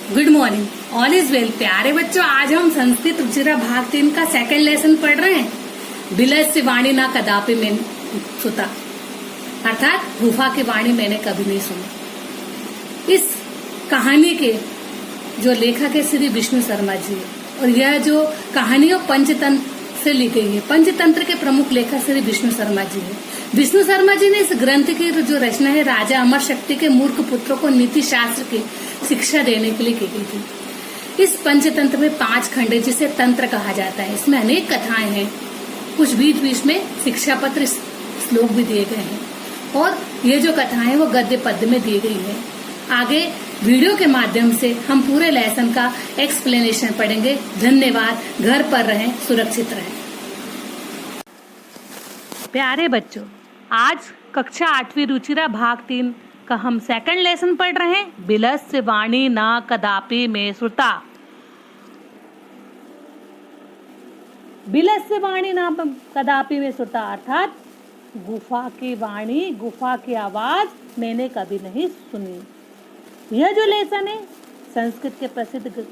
Good morning, all is well. प्यारे बच्चों, आज हम संस्कृत रुचिरा भाग 3 का सेकंड लेसन पढ़ रहे हैं। बिलस से वाणी ना कदापि में सुता, अर्थात गुफा की वाणी मैंने कभी नहीं सुनी। इस कहानी के जो लेखक है श्री विष्णु शर्मा जी, और यह जो कहानी पंचतंत्र से ली गई है। पंचतंत्र के प्रमुख लेखक श्री विष्णु शर्मा जी है। विष्णु शर्मा जी ने इस ग्रंथ की जो रचना है राजा अमर शक्ति के मूर्ख पुत्रों को नीति शास्त्र की शिक्षा देने के लिए की गई थी। इस पंचतंत्र में 5 खंड है जिसे तंत्र कहा जाता है। इसमें अनेक कथाएं हैं, कुछ बीच बीच में शिक्षा पत्र श्लोक भी दिए गए हैं, और ये जो कथाएं वो गद्य पद्य में दी गई है। आगे वीडियो के माध्यम से हम पूरे लेसन का एक्सप्लेनेशन पढ़ेंगे। धन्यवाद। घर पर रहें, सुरक्षित रहें। प्यारे बच्चों, आज कक्षा 8वीं रुचिरा भाग 3 का हम सेकंड लेसन पढ़ रहे हैं। बिलस वाणी ना कदापि में श्रुता। बिलस वाणी ना कदापि में श्रुता अर्थात गुफा की वाणी, गुफा की आवाज मैंने कभी नहीं सुनी। यह जो लेसन है संस्कृत के प्रसिद्ध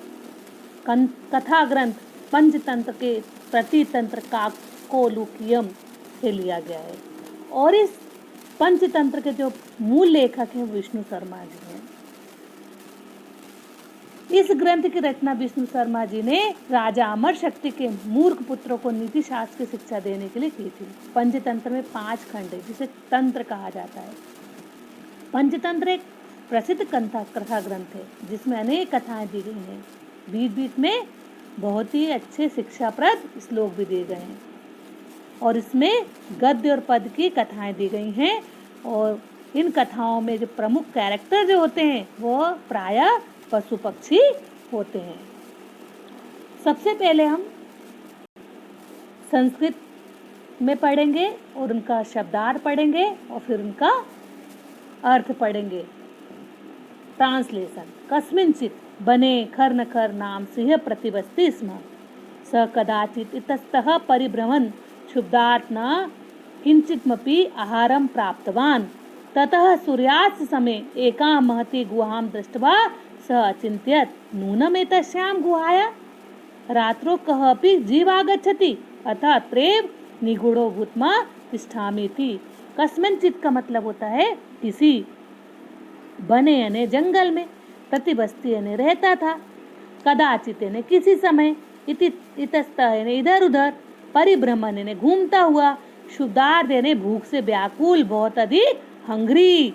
कथा ग्रंथ पंचतंत्र के प्रतितंत्र काकोलुकियम से लिया गया है, और इस पंचतंत्र के जो मूल लेखक हैं विष्णु शर्मा जी हैं। इस ग्रंथ की रचना विष्णु शर्मा जी ने राजा अमर शक्ति के मूर्ख पुत्रों को नीति शास्त्र की शिक्षा देने के लिए की थी। पंचतंत्र में 5 खंड है जिसे तंत्र कहा जाता है। पंचतंत्र एक प्रसिद्ध कथा ग्रंथ है जिसमें अनेक कथाएं दी गई हैं। बीच बीच में बहुत ही अच्छे शिक्षाप्रद श्लोक भी दिए गए हैं, और इसमें गद्य और पद की कथाएं दी गई हैं। और इन कथाओं में जो प्रमुख कैरेक्टर जो होते हैं वो प्रायः पशु पक्षी होते हैं। सबसे पहले हम संस्कृत में पढ़ेंगे और उनका शब्दार्थ पढ़ेंगे और फिर उनका अर्थ पढ़ेंगे। ट्रांसलेशन। कस्मिंचित् बने खर नाम सिंह प्रतिवस्ति स्म, स कदाचित् इतस्तः परिभ्रमन् क्षुब्धात् न किंचित्मपि आहारं प्राप्तवान्। ततः सूर्यास्त समय एकां महती गुहां दृष्ट्वा स अचिन्त्यत् नूनमेतस्यां गुहाया रात्रौ कः अपि जीवागच्छति, अतः अत्रैव निगूढ़ो भूत्वा तिष्ठामीति। कस्मिंचित् का मतलब होता है किसी, बने यानी जंगल में, प्रतिबस्ती यानी रहता था, कदाचित यानी किसी समय, इतस्तः यानी इधर उधर, परिभ्रमण यानी घूमता हुआ, क्षुब्धार्थ यानी भूख से व्याकुल, बहुत अधिक हंग्री,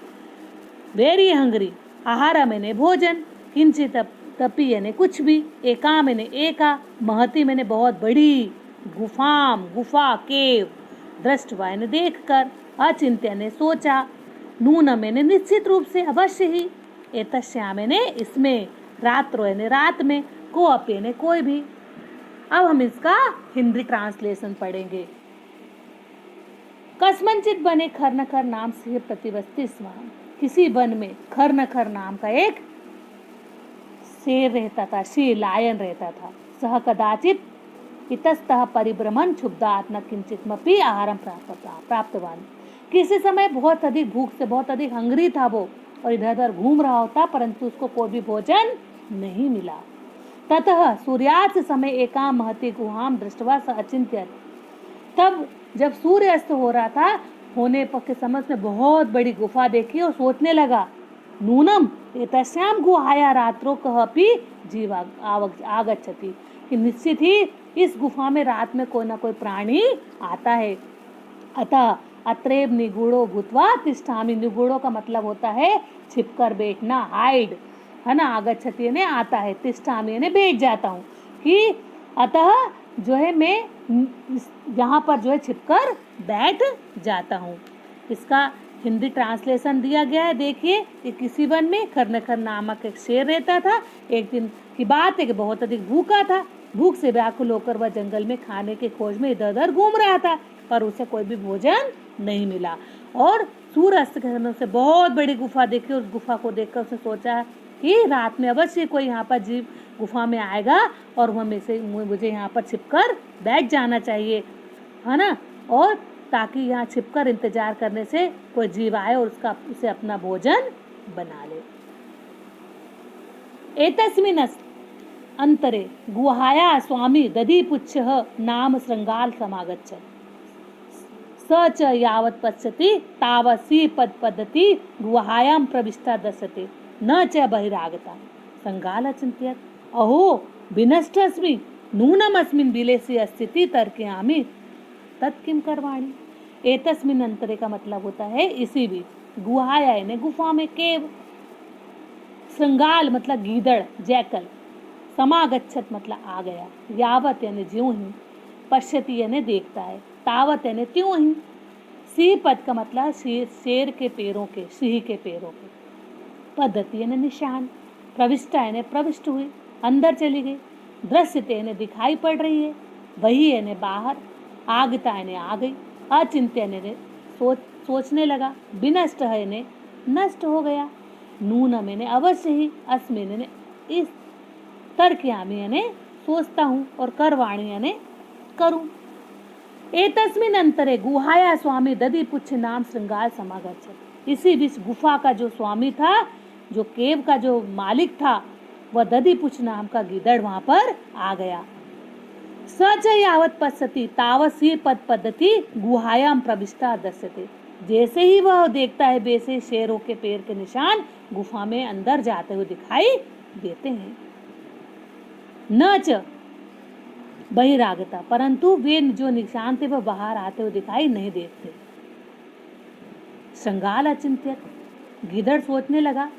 वेरी हंग्री, आहारम यानी भोजन, किंचित तपी यानी कुछ भी, एकाम यानी एका, महती यानी बहुत बड़ी, गुफाम गुफा केव, दृष्टवा यानी देखकर, अचिंत्य यानी सोचा, नूनम यानी निश्चित रूप से अवश्य ही, एतस्याम यानी इसमें, रात्रो यानी रात में, को अपि यानी कोई भी। अब हम इसका हिंदी ट्रांसलेशन पढ़ेंगे। कस्मंचित बने खर नाम से प्रतिवस्ति स्म, किसी वन में खर नाम का एक शेर रहता था, शेर लायन रहता था। सह कदाचित इतस्तः परिभ्रमण क्षुब्धात् न किंचित्मपि आहारं प्राप्तवान, किसी समय बहुत अधिक भूख से बहुत अधिक हंग्री था वो, और इधर उधर घूम रहा होता, परंतु उसको कोई भी भोजन नहीं मिला। ततः सूर्यास्त समय एकां महती गुहां दृष्ट्वा स अचिन्त्यत्, तब जब सूर्य अस्त हो रहा था, होने पर के समझ में बहुत बड़ी गुफा देखी और सोचने लगा, नूनम एतस्यां गुहाया रात्रो कः अपि जीव आगच्छति, कि निश्चित ही इस गुफा में रात में कोई ना कोई प्राणी आता है। अतः अत्रैव निगूढ़ो भूत्वा तिष्ठामि, निगूढ़ो का मतलब होता है छिपकर बैठना, हाइड है ना, आगच्छति यानी आता है, तिष्ठामि यानी बैठ जाता हूँ, कि अतः जो है मैं यहाँ पर जो है छिपकर बैठ जाता हूँ। इसका हिंदी ट्रांसलेशन दिया गया है। देखिए कि किसी वन में खर नामक एक शेर रहता था। एक दिन की बात है कि बहुत अधिक भूखा था, भूख से व्याकुल होकर वह जंगल में खाने की खोज में इधर उधर घूम रहा था, पर उसे कोई भी भोजन नहीं मिला। और सूर्यास्त के समय से बहुत बड़ी गुफा देखी, उस गुफा को देखकर उसने सोचा कि रात में अवश्य कोई यहाँ पर जीव गुफा में आएगा और वह मुझे यहाँ पर छिपकर बैठ जाना चाहिए, है ना, और ताकि यहाँ छिपकर इंतजार करने से कोई जीव आए और उसे अपना भोजन बना ले। एतस्मिन् अंतरे गुहाया स्वामी दधिपुच्छः नाम श्रृंगाल समागच्छत्। स च यावत् पश्यति तावत् सी पदपद्धति गुहायां प्रविष्टा दर्शते न च बहिरागता। श्रृंगाल अचिन्त्यत् अहो विनष्टस्मि नूनमस्मिन् बिलेसि अस्थिति तर्कयामि तत् किं करवाणि। एतस्मिन् अंतरे का मतलब होता है इसी बीच, गुहाया यानी गुफा में, केव, श्रृंगाल मतलब गीदड़, जैकल, समागच्छत मतलब आ गया, यावत यानी ज्यों ही, पश्यति यानी देखता है, तावत यानी त्यों ही, सिंह पद का मतलब शेर के पैरों के, सिंह के पैरों के, पद्धति यानी निशान, प्रविष्टा यानी प्रविष्ट हुई, अंदर चली गई, दृश्यते यानी दिखाई पड़ रही है, वही यानी बाहर, आगता यानी आ गई, अचिंत्य यानी सोचने लगा, विनष्ट है यानी नष्ट हो गया, नूनम यानी अवश्य ही, अस्मिन यानी इस, तर्कयामि यानी सोचता हूँ, और करवाणी यानी करूं। एतस्मिन् अंतरे गुहाया स्वामी दधिपुच्छ नाम श्रृंगाल समागच्छत्। इसी बीच गुफा का जो स्वामी था, जो केव का जो मालिक था, वह दधिपुच्छ नाम का गीदड़ वहां पर आ गया। सच यावत पश्यति तावत सी पद पद्धति गुहायाम प्रविष्टा दर्शते। जैसे ही वह देखता है वैसे शेरों के पैर के निशान गुफा में अंदर जाते हुए दिखाई देते हैं। न च बहिरागता, परंतु वे जो निशान थे वह बाहर आते हुए दिखाई नहीं देते। श्रृंगाल अचिंत्यत, गिदड़ सोचने लगा,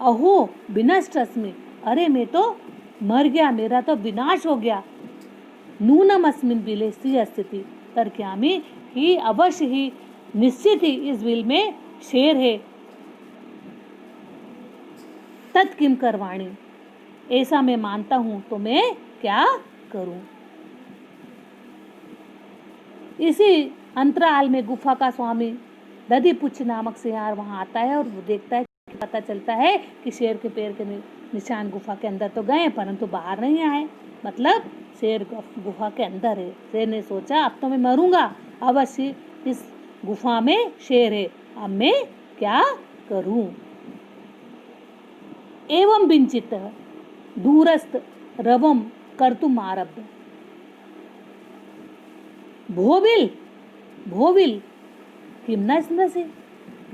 अहो विनष्ट अस्मि, अरे मैं तो मर गया, मेरा तो विनाश हो गया। नूनम अस्मिन बिले सी स्थिति तर्कयामि, ही अवश्य ही, निश्चित ही इस बिल में शेर है, तत्किम करवाणी, ऐसा मैं मानता हूं तो मैं क्या करूं। इसी अंतराल में गुफा का स्वामी दधिपुच्छ नामक सियार वहां आता है और वो देखता है, पता चलता है कि शेर के पैर के निशान गुफा के अंदर तो गए परंतु बाहर नहीं आए, मतलब शेर गुफा के अंदर है। शेर ने सोचा अब तो मैं मरूंगा, अवश्य इस गुफा में शेर है, अब मैं क्या करूं। एवं विंचित दूरस्थ रवम कर्तुम आरब्ध। भोविल भोविल किं न स्मरसि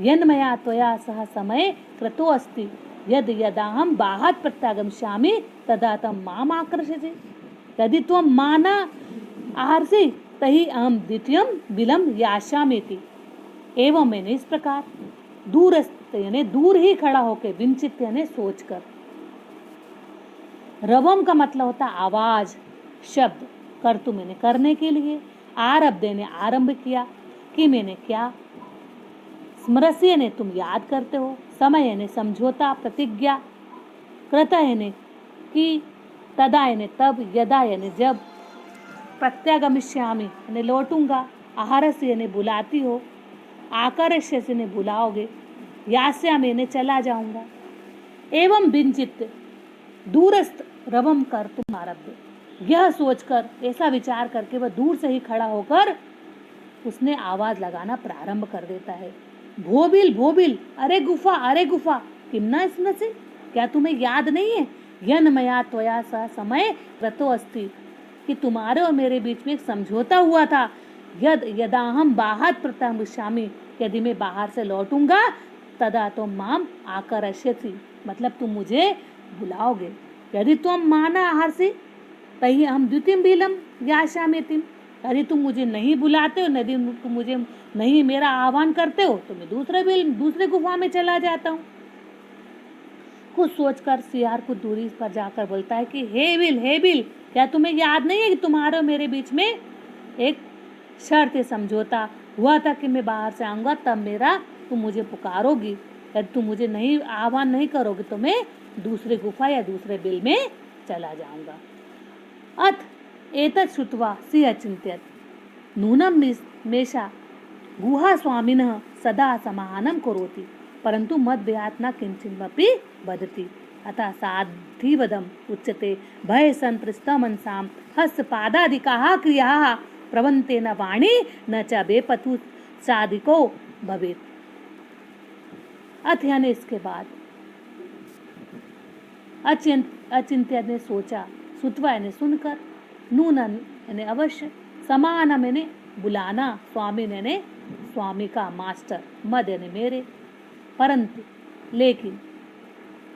यन्मया त्वया सह समय कृतो अस्ति, यद यदाहं बाहात् प्रत्यागमिष्यामि तदा तं माम् आकर्षति, यदि त्वं मां न आहर्षि तहि अहं द्वितीयं बिलं यास्यामीति। एवं मैंने इस प्रकार दूरस्थ यानी दूर ही खड़ा होकर, विंचित यानी सोचकर, रवम का मतलब होता आवाज, शब्द, कर्तु मैंने करने के लिए, आरब्ध ने आरंभ किया, कि मैंने क्या, स्मरस्य ने तुम याद करते हो, समय ने समझौता, प्रतिज्ञा, कृत ने कि, तदा ने तब, यदा ने जब, प्रत्यागमिष्यामि ने लौटूंगा, आहारस्य ने बुलाती हो, आकर्ष्य ने बुलाओगे, यास्यामि ने चला जाऊंगा। एवं विंचित दूरस्थ रवम कर तुम आरब्ध, यह सोचकर, ऐसा विचार करके वह दूर से ही खड़ा होकर उसने आवाज लगाना प्रारंभ कर देता है। भोबिल भोबिल, अरे गुफा, किम न स्मरसि, क्या तुम्हें याद नहीं है, यन्मया त्वया सह समय कृतो अस्ति, कि तुम्हारे और मेरे बीच में एक समझौता हुआ था, यद यदाहम बाहात् प्रत्यागमिष्यामि, यदि मैं बाहर से लौटूंगा, तदा तो माम आकर्ष्यसि, मतलब तुम मुझे बुलाओगे, यदि तुम माना आहर्षि तही हम द्वितीयं बिलं यास्यामीति, यदि तुम मुझे नहीं बुलाते हो, यदि तुम मुझे नहीं मेरा आह्वान करते हो तो मैं दूसरे गुफा में चला जाता हूँ। कुछ सोचकर सियार कुछ दूरी पर जाकर बोलता है कि हे बिल, क्या तुम्हें याद नहीं है कि तुम्हारे और मेरे बीच में एक शर्त समझौता हुआ था कि मैं बाहर से आऊंगा तब तुम मुझे पुकारोगी, यदि तुम मुझे नहीं आह्वान नहीं करोगे तो मैं दूसरे गुफा या दूसरे बिल में चला जाऊंगा। अथ एतत् श्रुत्वा सी अचिन्त्यत्, नूनं मेषा गुहा स्वामिनः सदा समाहनं करोति, परंतु मद्भयात् न किंचिदपि वदति, अतः साधिवदम् उच्यते भय संतृष्टमनसां हस्तपादादिकाः क्रियाः प्रवन्तेन वाणी न च बेपथु साधिको भवेत्। अथ यानी इसके बाद अचिंत्य ने सोचा, सुतवा ने सुनकर, नूनन यानी अवश्य, समानम यानी बुलाना, स्वामी ने स्वामी का मास्टर, मद यानी मेरे, परंतु लेकिन,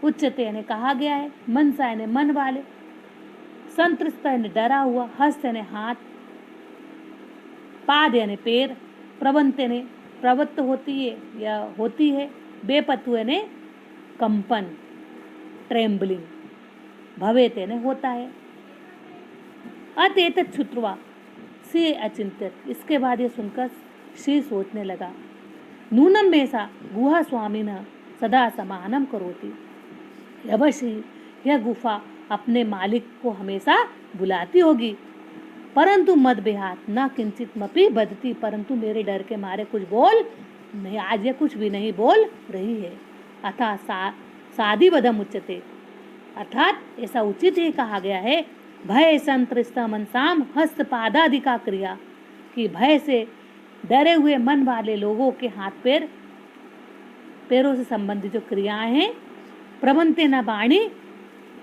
उच्चते यानी कहा गया है, मनसा यानी मन वाले, संतृष्ट यानी डरा हुआ, हस्त यानी हाथ, पाद यानी पैर, प्रवंत यानी प्रवृत्त होती है या होती है, बेपतु यानी कंपन, ट्रेम्बलिंग, भवेत यानी होता है। अतएत छुत्वा से अचिंतित, इसके बाद ये सुनकर श्री सोचने लगा, नूनम में सा गुहा स्वामी न सदा समानम करोति, अवश्य यह गुफा अपने मालिक को हमेशा बुलाती होगी, परंतु मद बेहात न किंचित मपि बदती, परंतु मेरे डर के मारे कुछ बोल नहीं, आज ये कुछ भी नहीं बोल रही है। अर्थात साधी बदम उच्चते, अर्थात ऐसा उचित ही कहा गया है, भय संतृष्ट मनसाम हस्तपादादिका क्रिया, कि भय से डरे हुए मन वाले लोगों के हाथ पैरों से संबंधित जो क्रियाएं हैं, प्रबंते न बाणी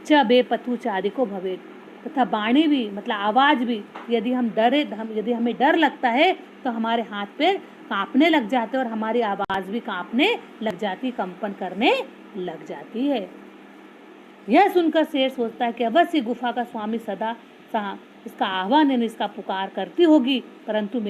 च बेपथु चादि को भवे, तथा बाणी भी मतलब आवाज भी, यदि हमें डर लगता है तो हमारे हाथ पैर कांपने लग जाते और हमारी आवाज भी कांपने लग जाती, कंपन करने लग जाती है। यह सुनकर शेर सोचता है कि अवश्य गुफा का स्वामी सदा इसका आह्वान यानी इसका पुकार करती होगी, परंतु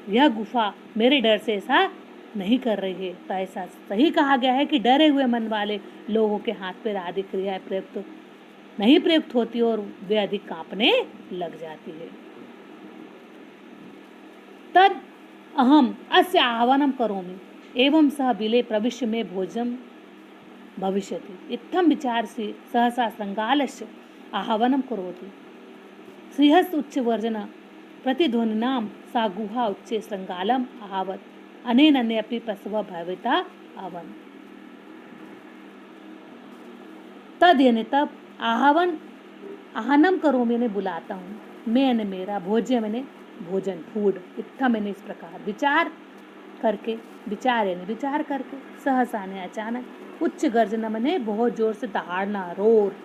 यह गुफा मेरे डर से ऐसा नहीं कर रही है। तो ऐसा सही कहा गया है कि डरे हुए मन वाले लोगों के हाथ पैर आदि क्रियाएं प्रयुक्त होती और वे अधिक कांपने लग जाती है। तद अहम अस्य आह्वानम करोमि एवं सह बिले प्रविश्य में भोजन भविष्यति, इत्थम विचार से सहसा श्रृंगालस्य आह्वानम करोति, श्रीहस्त उच्च वर्जन प्रतिध्वनिनाम सा गुहा उच्चे श्रृंगालम आहावत, अनेन अन्यपि पशव भविता आवन। तद यानी तब, आहनम करो मैंने बुलाता हूँ, मैंने मेरा, भोज्य मैंने भोजन फूड, इत्थम मैंने इस प्रकार, विचार करके, सहसा ने अचानक, उच्च गर्जना मैंने बहुत जोर से दहाड़ना, रोर,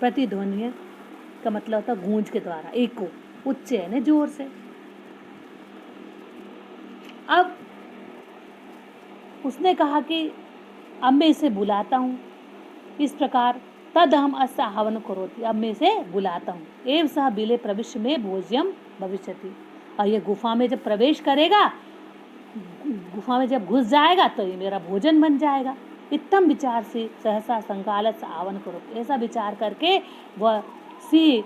प्रतिध्वनि का मतलब होता गूंज के द्वारा, एको, उच्च यानी जोर से। अब उसने कहा कि अब मैं इसे बुलाता हूँ, इस प्रकार, तद हम अस्य आह्वान करोति, अब मैं इसे बुलाता हूँ, एव सह बिले प्रविश्य में भोज्यम भविष्यति, और ये गुफा में जब प्रवेश करेगा, गुफा में जब घुस जाएगा तो ये मेरा भोजन बन जाएगा। इत्तम विचार से सहसा संगालत आह्वान करो, ऐसा विचार करके वह सिंह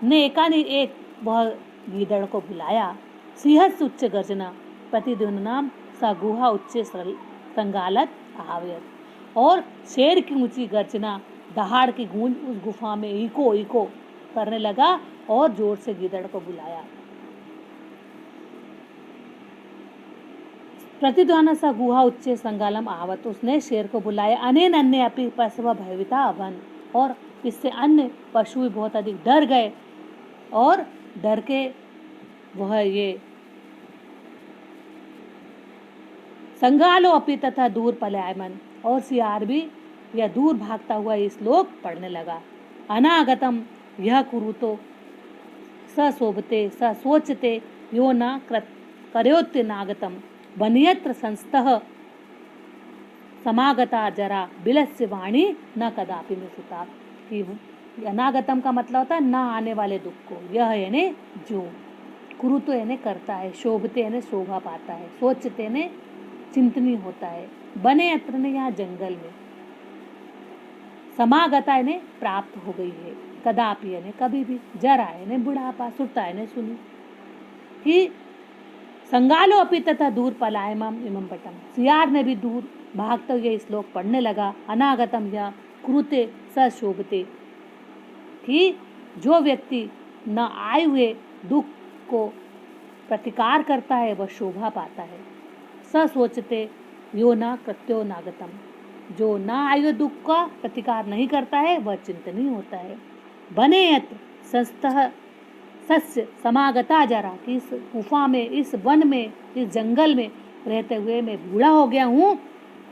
ने एक वह गीदड़ को बुलाया, सिंहस्स उच्च गर्जना प्रतिध्वनिनाम सा गुहा उच्चे संगालत आहावयत, और शेर की ऊंची गर्जना, दहाड़ की गूंज उस गुफा में इको इको करने लगा और जोर से गीदड़ को बुलाया। प्रतिध्वनि सा गुहा उच्चे संगालम आवत, उसने शेर को बुलाया, अनेन अन्य अपि पशव भयविता अवन, और इससे अन्य पशु भी बहुत अधिक डर गए और डर के वह ये संगालो अपि तथा दूर पलायमन, और सियार भी यह दूर भागता हुआ ये श्लोक पढ़ने लगा। अनागतम यह कुरुतो स शोभते स सोचते यो न करयोत्य नागतम वन्यत्र संस्थः समागता जरा बिलस्य वाणी न कदापि में सुता, कि अनागतम का मतलब होता है न आने वाले दुख को, यह यानी जो, कुरुतो यानी करता है, शोभते यानी शोभा पाता है, सोचते यानी चिंतनीय होता है, बने अत्र ने यहाँ जंगल में, समागता यानी प्राप्त हो गई है, कदापि यानी कभी भी, जरा यानी बुढ़ापा, सुता यानी सुनी, कि संगालो अपि तथा दूर पलायमम इमं पटम, सियार ने भी दूर भागते हुए श्लोक पढ़ने लगा। अनागतम या कुरुते स शोभते, कि जो व्यक्ति न आए हुए दुख को प्रतिकार करता है वह शोभा पाता है। स सोचते यो न कृत्यो नागतम, जो न आए हुए दुख का प्रतिकार नहीं करता है वह चिंतनीय होता है। बने यत्र संस्थः सस्य समागता जरा, कि इस गुफा में, इस वन में, इस जंगल में रहते हुए मैं बूढ़ा हो गया हूँ,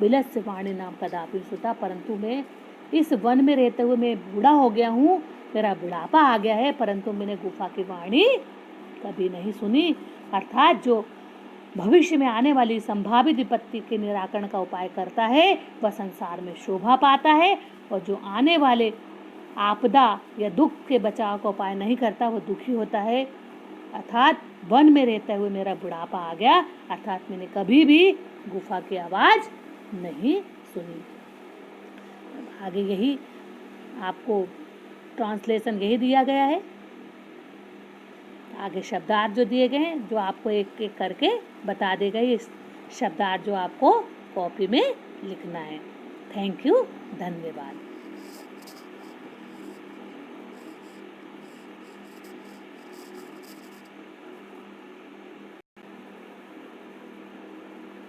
बिलस्य वाणी नाम कदापि सुता, परंतु मैं इस वन में रहते हुए मैं बूढ़ा हो गया हूँ, मेरा बुढ़ापा आ गया है, परंतु मैंने गुफा की वाणी कभी नहीं सुनी। अर्थात जो भविष्य में आने वाली संभावित विपत्ति के निराकरण का उपाय करता है वह संसार में शोभा पाता है, और जो आने वाले आपदा या दुख के बचाव का उपाय नहीं करता वो दुखी होता है। अर्थात वन में रहते हुए मेरा बुढ़ापा आ गया, अर्थात मैंने कभी भी गुफा की आवाज़ नहीं सुनी। आगे यही आपको ट्रांसलेशन यही दिया गया है। आगे शब्दार्थ जो दिए गए हैं, जो आपको एक एक करके बता दे गए, इस शब्दार्थ जो आपको कॉपी में लिखना है। थैंक यू, धन्यवाद।